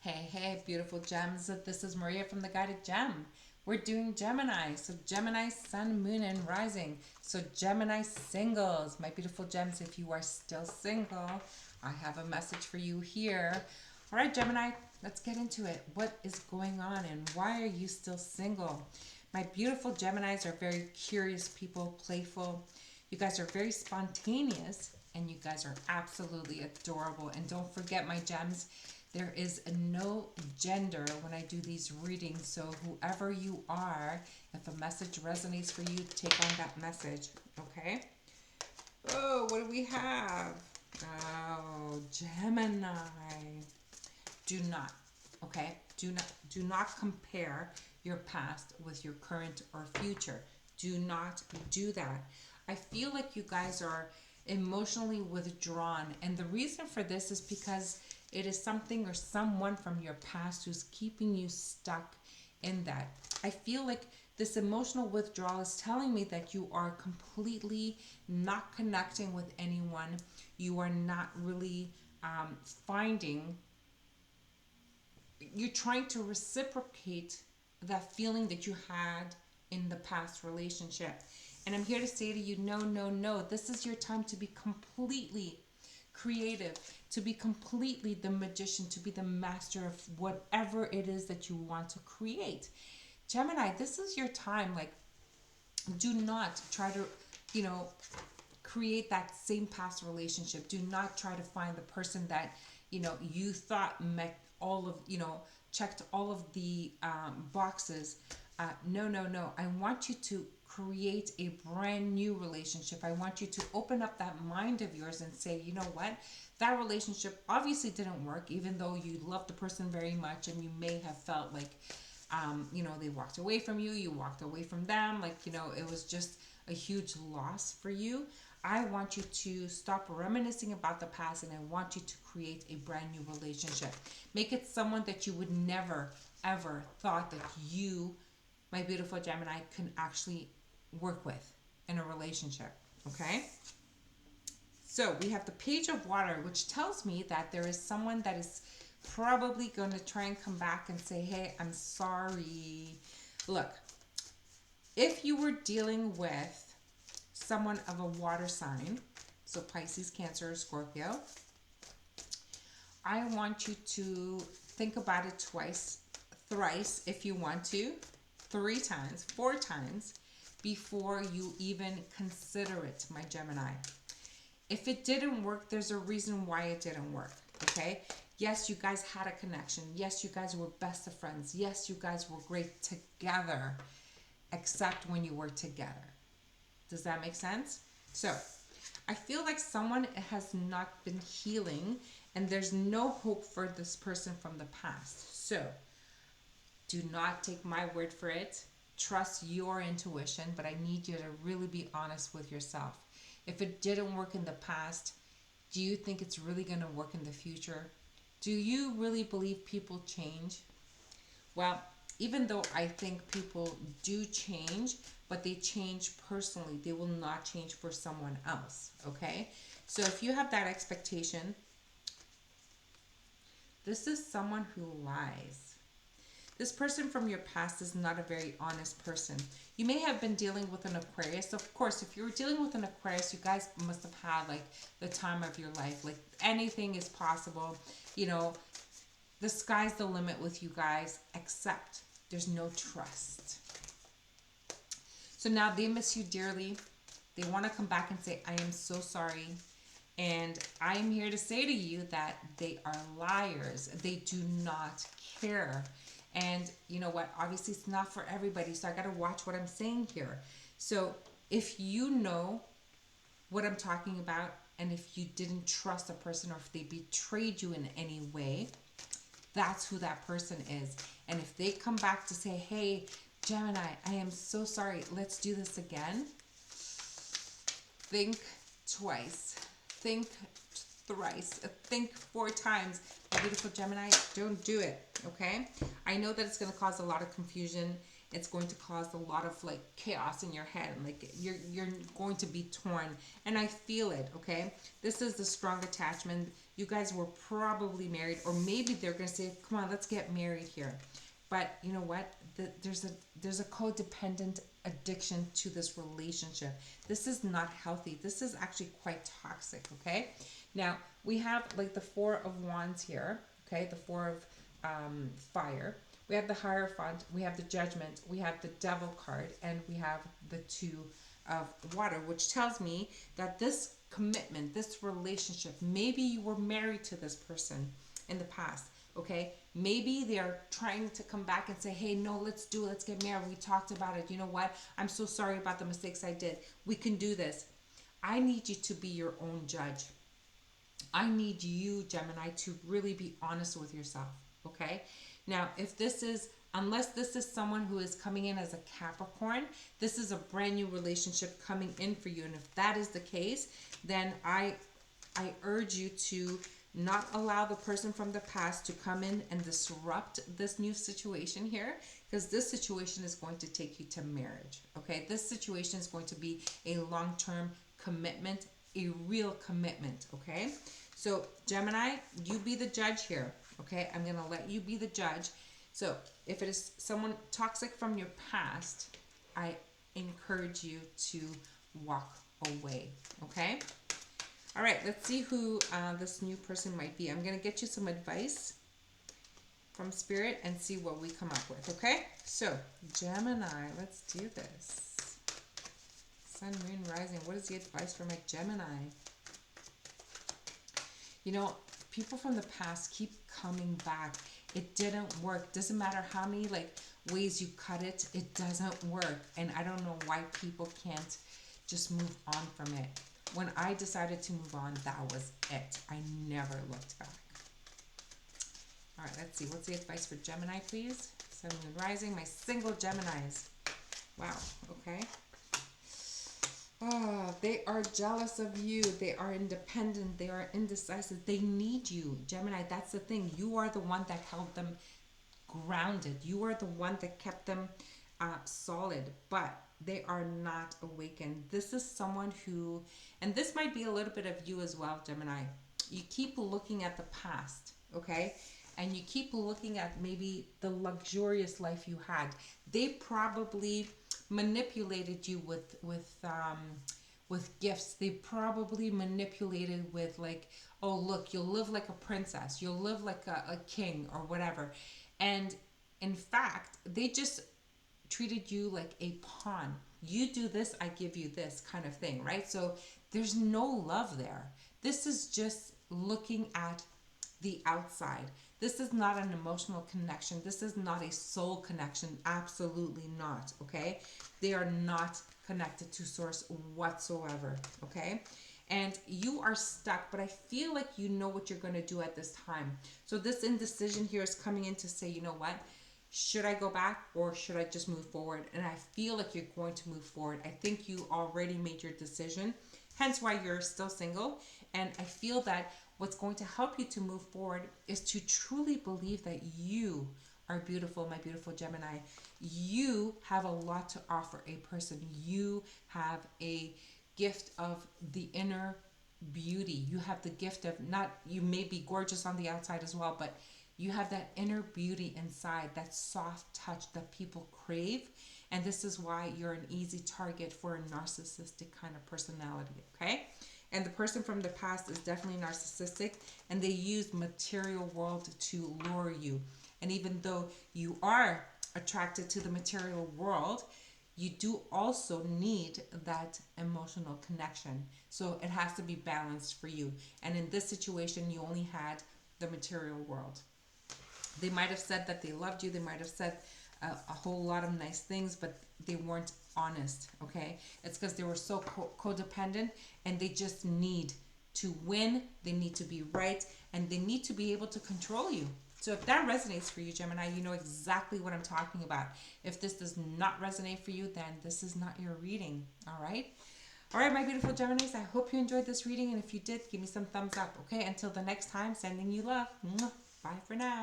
Hey, beautiful gems. This is Maria from the Guided Gem. We're doing Gemini. So, Gemini, Sun, Moon, and Rising. So, Gemini singles. My beautiful gems, if you are still single, I have a message for you here. All right, Gemini, let's get into it. What is going on and why are you still single? My beautiful Geminis are very curious people, playful. You guys are very spontaneous and you guys are absolutely adorable. And don't forget, my gems, there is no gender when I do these readings. So whoever you are, if a message resonates for you, take on that message. Okay? Oh, what do we have? Oh, Gemini. Do not, okay? Do not compare your past with your current or future. Do not do that. I feel like you guys are emotionally withdrawn, and the reason for this is because it is something or someone from your past who's keeping you stuck in that. I feel like this emotional withdrawal is telling me that you are completely not connecting with anyone. You are not really finding, you're trying to reciprocate that feeling that you had in the past relationship. And I'm here to say to you, no. This is your time to be completely creative, to be completely the magician, to be the master of whatever it is that you want to create. Gemini, this is your time. Like, do not try to, create that same past relationship. Do not try to find the person that, you thought met all of, checked all of the boxes. No. I want you to create a brand new relationship. I want you to open up that mind of yours and say, you know what? That relationship obviously didn't work, even though you loved the person very much and you may have felt like, they walked away from you, you walked away from them. Like, it was just a huge loss for you. I want you to stop reminiscing about the past and I want you to create a brand new relationship. Make it someone that you would never, ever thought that you, my beautiful Gemini, can actually work with in a relationship. Okay? So we have the Page of Water, which tells me that there is someone that is probably going to try and come back and say, hey, I'm sorry. Look, if you were dealing with someone of a water sign, so Pisces, Cancer, Scorpio, I want you to think about it twice, thrice if you want to, 3 times, 4 times before you even consider it, my Gemini. If it didn't work, there's a reason why it didn't work, okay? Yes, you guys had a connection. Yes, you guys were best of friends. Yes, you guys were great together, except when you were together. Does that make sense? So, I feel like someone has not been healing and there's no hope for this person from the past. So, do not take my word for it. Trust your intuition, but I need you to really be honest with yourself. If it didn't work in the past, do you think it's really going to work in the future? Do you really believe people change? Well, even though I think people do change, but they change personally, they will not change for someone else, okay? So if you have that expectation, this is someone who lies. This person from your past is not a very honest person. You may have been dealing with an Aquarius. Of course, if you were dealing with an Aquarius, you guys must have had like the time of your life. Like anything is possible. The sky's the limit with you guys, except there's no trust. So now they miss you dearly. They want to come back and say, I am so sorry. And I am here to say to you that they are liars. They do not care. And you know what? Obviously, it's not for everybody. So I got to watch what I'm saying here. So if you know what I'm talking about, and if you didn't trust a person or if they betrayed you in any way, that's who that person is. And if they come back to say, hey, Gemini, I am so sorry. Let's do this again. Think twice. Think thrice. Think 4 times. My beautiful Gemini, don't do it. Okay? I know that it's going to cause a lot of confusion. It's going to cause a lot of like chaos in your head. Like you're going to be torn. And I feel it. Okay? This is the strong attachment. you guys were probably married, or maybe they're going to say, come on, let's get married here. But you know what? There's a codependent addiction to this relationship. This is not healthy. This is actually quite toxic, okay? Now, we have like the Four of Wands here, okay? The Four of Fire. We have the Hierophant, we have the Judgment, we have the Devil card, and we have the Two of Water, which tells me that this commitment, this relationship, maybe you were married to this person in the past, okay? Maybe they're trying to come back and say, hey, no, let's get married. We talked about it. You know what? I'm so sorry about the mistakes I did. We can do this. I need you to be your own judge. I need you, Gemini, to really be honest with yourself, okay? Now, unless this is someone who is coming in as a Capricorn, this is a brand new relationship coming in for you. And if that is the case, then I urge you to not allow the person from the past to come in and disrupt this new situation here, because this situation is going to take you to marriage, okay? This situation is going to be a long-term commitment, a real commitment, okay? So, Gemini, you be the judge here, okay? I'm going to let you be the judge. So, if it is someone toxic from your past, I encourage you to walk away, okay? All right, let's see who this new person might be. I'm going to get you some advice from Spirit and see what we come up with, okay? So, Gemini, let's do this. Sun, Moon, Rising. What is the advice for my Gemini? You know, people from the past keep coming back. It didn't work. Doesn't matter how many ways you cut it, it doesn't work. And I don't know why people can't just move on from it. When I decided to move on, that was it. I never looked back. All right, let's see. What's the advice for Gemini, please? Sun, Moon, Rising. My single Geminis. Wow, okay. Oh, they are jealous of you. They are independent. They are indecisive. They need you. Gemini, that's the thing. You are the one that held them grounded. You are the one that kept them solid. But they are not awakened. This is someone who, and this might be a little bit of you as well, Gemini. You keep looking at the past, okay? And you keep looking at maybe the luxurious life you had. They probably manipulated you with gifts. They probably manipulated with oh, look, you'll live like a princess. You'll live like a king or whatever. And in fact, they just treated you like a pawn. You do this, I give you this kind of thing, right? So there's no love there. This is just looking at the outside. This is not an emotional connection. This is not a soul connection. Absolutely not, okay? They are not connected to source whatsoever, okay? And you are stuck, but I feel like you know what you're going to do at this time. So this indecision here is coming in to say, you know what? Should I go back or should I just move forward? And I feel like you're going to move forward. I think you already made your decision, hence why you're still single. And I feel that what's going to help you to move forward is to truly believe that you are beautiful, my beautiful Gemini. You have a lot to offer a person. You have a gift of the inner beauty. You have the gift of you may be gorgeous on the outside as well, but you have that inner beauty inside, that soft touch that people crave. And this is why you're an easy target for a narcissistic kind of personality, okay? And the person from the past is definitely narcissistic, and they use material world to lure you. And even though you are attracted to the material world, you do also need that emotional connection. So it has to be balanced for you. And in this situation, you only had the material world. They might have said that they loved you. They might have said a whole lot of nice things, but they weren't honest, okay? It's because they were so codependent, and they just need to win. They need to be right, and they need to be able to control you. So if that resonates for you, Gemini, you know exactly what I'm talking about. If this does not resonate for you, then this is not your reading, all right? All right, my beautiful Geminis, I hope you enjoyed this reading, and if you did, give me some thumbs up, okay? Until the next time, sending you love. Bye for now.